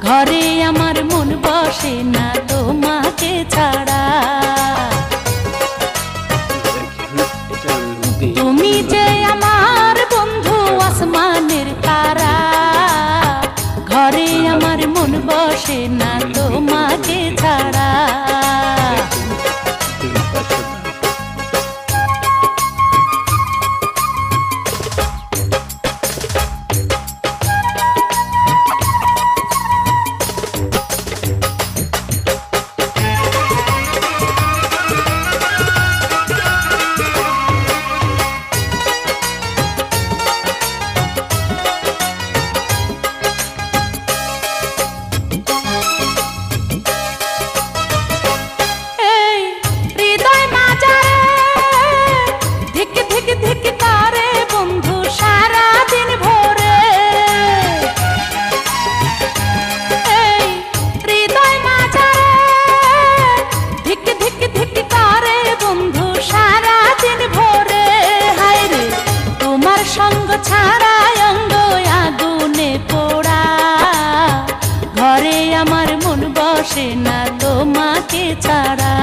ঘরে আমার মন বসে না তোমাকে ছাড়া। তুমি যে আমার বন্ধু আসমানের তারা, ঘরে আমার মন বসে না তোমাকে ছাড়া। সঙ্গ ছাড়া অঙ্গ আগুনে পোড়া, ঘরে আমার মন বসে না তোমাকে ছাড়া।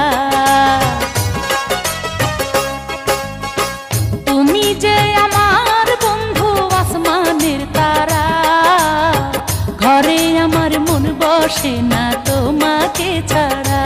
তুমি যে আমার বন্ধু আসমানের তারা, ঘরে আমার মন বসে না তোমাকে ছাড়া।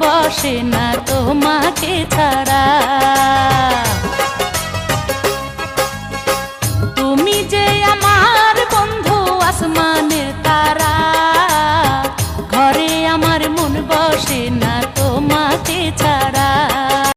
বসে না তোমাকে ছাড়া। তুমি যে আমার বন্ধু আসমানের